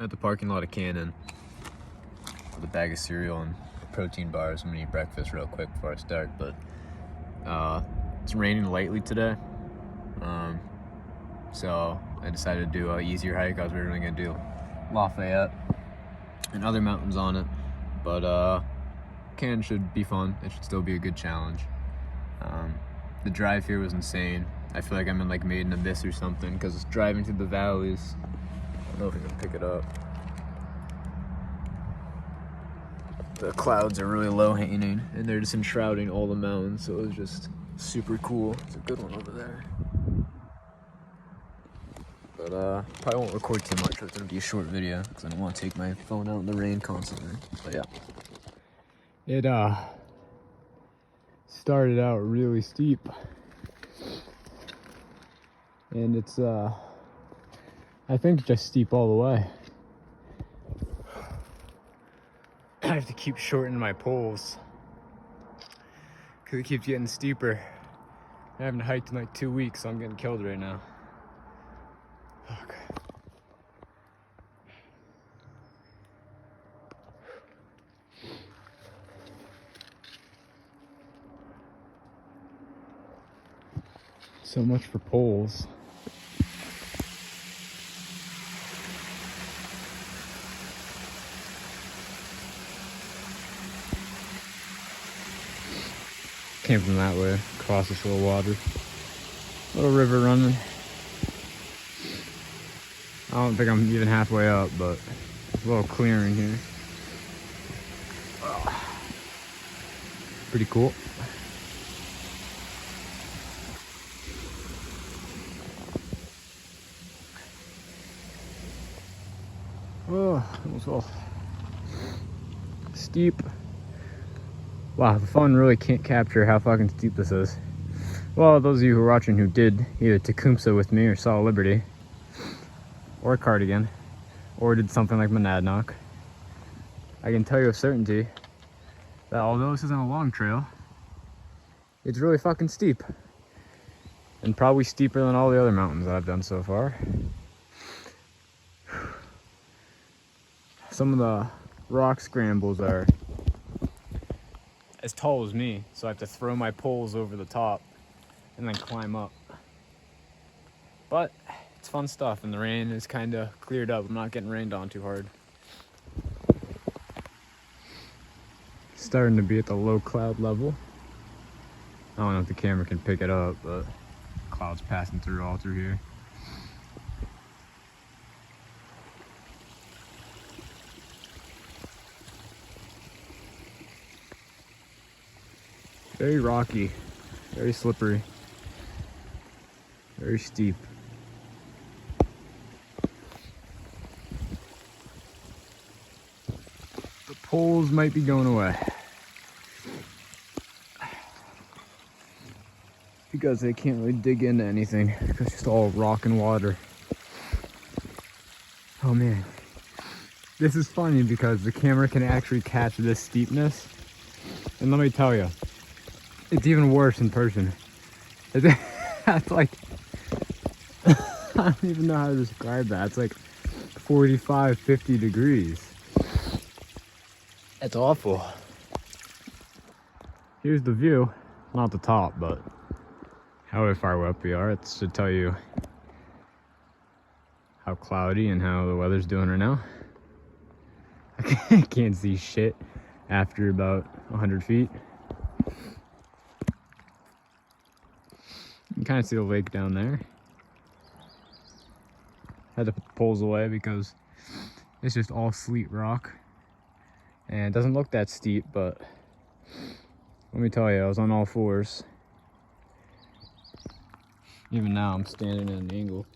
at the parking lot of Cannon with a bag of cereal and protein bars. I'm gonna eat breakfast real quick before I start, but it's raining lightly today. So I decided to do an easier hike. I was originally gonna do Lafayette and other mountains on it, but Cannon should be fun. It should still be a good challenge. The drive here was insane. I feel like I'm in like Maiden Abyss or something, because driving through the valleys, I don't know if you can pick it up. The clouds are really low hanging and they're just enshrouding all the mountains, so it was just super cool. It's a good one over there. But probably won't record too much. It's gonna be a short video because I don't want to take my phone out in the rain constantly. But yeah. It started out really steep. And it's I think just steep all the way. I have to keep shortening my poles because it keeps getting steeper. I haven't hiked in like 2 weeks, so I'm getting killed right now. Fuck. So much for poles. Came from that way, across this little water. Little river running. I don't think I'm even halfway up, but a little clearing here. Pretty cool. Oh, almost fell. Steep. Wow, the phone really can't capture how fucking steep this is. Well, those of you who are watching who did either Tecumseh with me or saw Liberty, or Cardigan, or did something like Monadnock, I can tell you with certainty that although this isn't a long trail, it's really fucking steep. And probably steeper than all the other mountains that I've done so far. Some of the rock scrambles are as tall as me, so I have to throw my poles over the top and then climb up. But it's fun stuff, and the rain is kind of cleared up. I'm not getting rained on too hard. Starting to be at the low cloud level. I don't know if the camera can pick it up, but clouds passing through all through here. Very rocky, very slippery, very steep. The poles might be going away because they can't really dig into anything. It's just all rock and water. Oh man, this is funny because the camera can actually catch this steepness, and let me tell you, it's even worse in person. That's like, I don't even know how to describe that. It's like 45, 50 degrees. That's awful. Here's the view. Not the top, but however far up we are, it should tell you how cloudy and how the weather's doing right now. I can't see shit after about 100 feet. You can kind of see the lake down there. Had to put the poles away because it's just all sleet rock. And it doesn't look that steep, but let me tell you, I was on all fours. Even now, I'm standing at an angle.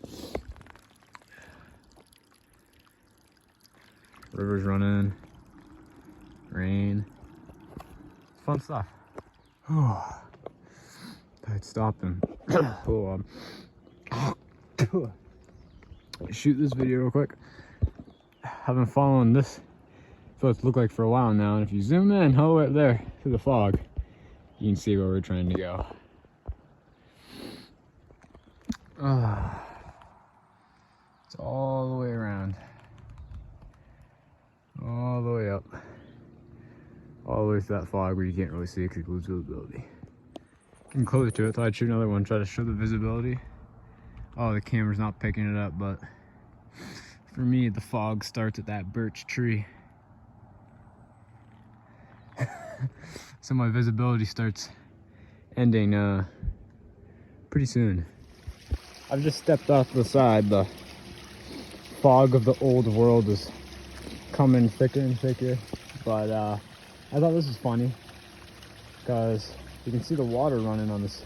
River's running. Rain. Fun stuff. I'd stop and shoot this video real quick. I've been following this, so it's looked like for a while now, and if you zoom in all the way up there to the fog, you can see where we're trying to go. It's all the way around. close to that fog where you can't really see it because you lose visibility. Getting close to it, thought I'd shoot another one, try to show the visibility. Oh, the camera's not picking it up, but for me, the fog starts at that birch tree. So my visibility starts ending pretty soon. I've just stepped off the side. The fog of the old world is coming thicker and thicker, but I thought this was funny because you can see the water running on this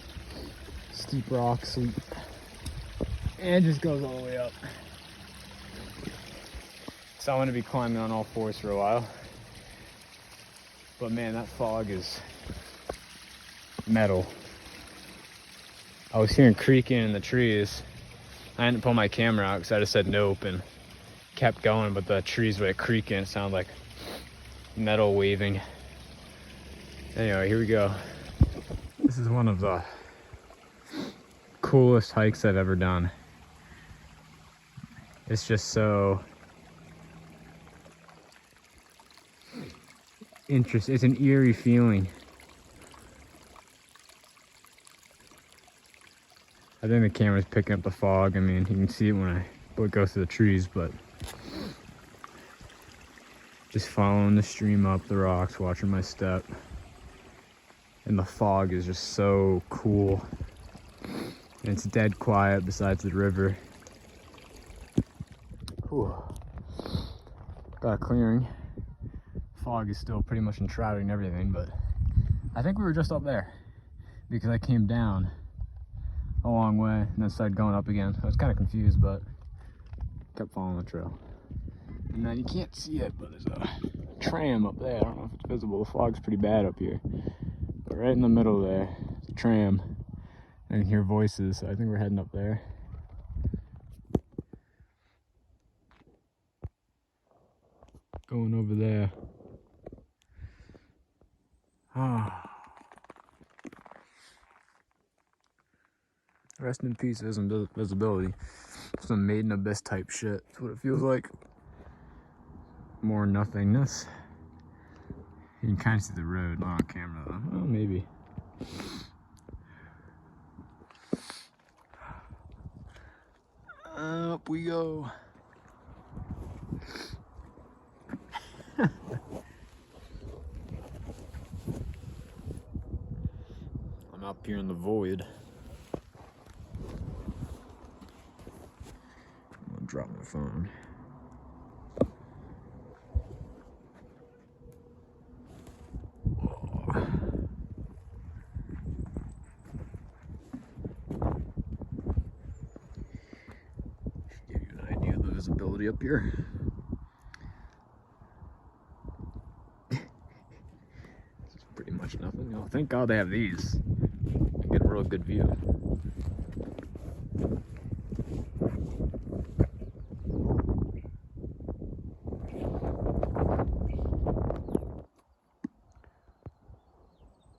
steep rock sweep, and it just goes all the way up. So I'm gonna be climbing on all fours for a while. But man, that fog is metal. I was hearing creaking in the trees. I hadn't pulled my camera out because I just said nope and kept going, but the trees were creaking. It sounded like metal waving. Anyway, here we go. This is one of the coolest hikes I've ever done. It's just so interesting. It's an eerie feeling. I think the camera's picking up the fog. I mean, you can see it when I go through the trees, but just following the stream up the rocks, watching my step. And the fog is just so cool. And it's dead quiet besides the river. Whew. Got a clearing. Fog is still pretty much enshrouding everything, but I think we were just up there because I came down a long way and then started going up again. I was kind of confused, but kept following the trail. And then you can't see it, but there's a tram up there. I don't know if it's visible. The fog's pretty bad up here. But right in the middle there, it's a tram. I can hear voices, so I think we're heading up there. Going over there. Ah. Rest in peace, visibility. Some Maiden Abyss type shit. That's what it feels like. More nothingness. You can kind of see the road, not on camera though. Oh, maybe. Up we go. I'm up here in the void. I'm gonna drop my phone. Give you an idea of the visibility up here. Pretty much nothing. Oh, thank God they have these. I get a real good view.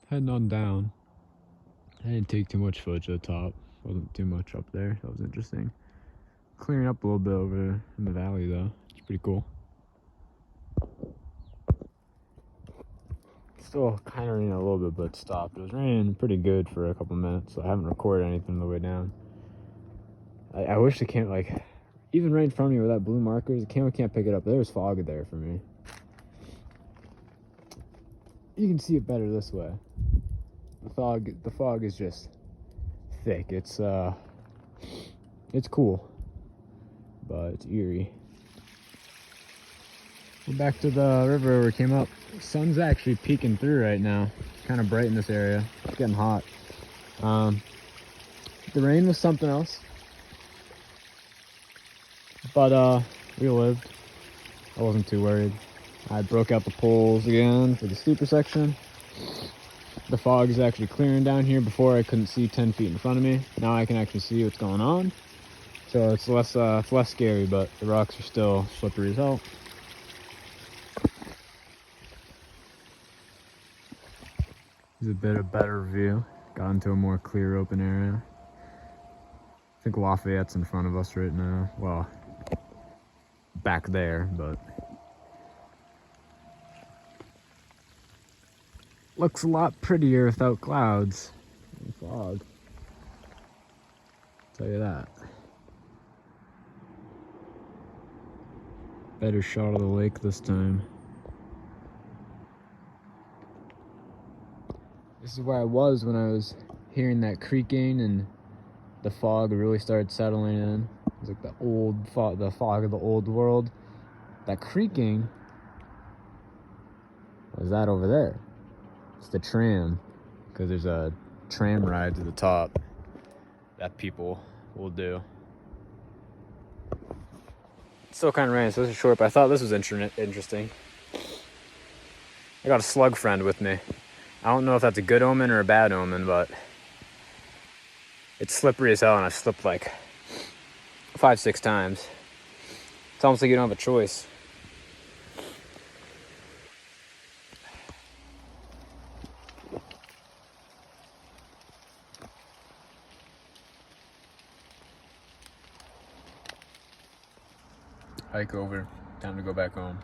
Heading on down. I didn't take too much footage at the top. Wasn't too much up there. That was interesting. Clearing up a little bit over in the valley though. It's pretty cool. Still kind of raining a little bit, but it stopped. It was raining pretty good for a couple minutes, so I haven't recorded anything on the way down. I wish the camera, like, even right in front of me where that blue marker is, the camera can't pick it up. There's fog there for me. You can see it better this way. The fog is just thick. It's cool, but it's eerie. We're back to the river where we came up. The sun's actually peeking through right now. It's kind of bright in this area. It's getting hot. The rain was something else, but we lived. I wasn't too worried. I broke out the poles again for the steeper section. The fog is actually clearing down here. Before I couldn't see 10 feet in front of me. Now I can actually see what's going on. So it's less scary, but the rocks are still slippery as hell. There's a bit of better view. Got into a more clear open area. I think Lafayette's in front of us right now. Well, back there, but looks a lot prettier without clouds and fog. I'll tell you that. Better shot of the lake this time. This is where I was when I was hearing that creaking and the fog really started settling in. It was like the fog of the old world. That creaking was that over there. It's the tram, because there's a tram ride to the top that people will do. It's still kind of raining, so this is short, but I thought this was interesting. I got a slug friend with me. I don't know if that's a good omen or a bad omen, but it's slippery as hell, and I've slipped like 5-6 times. It's almost like you don't have a choice. Hike over, time to go back home.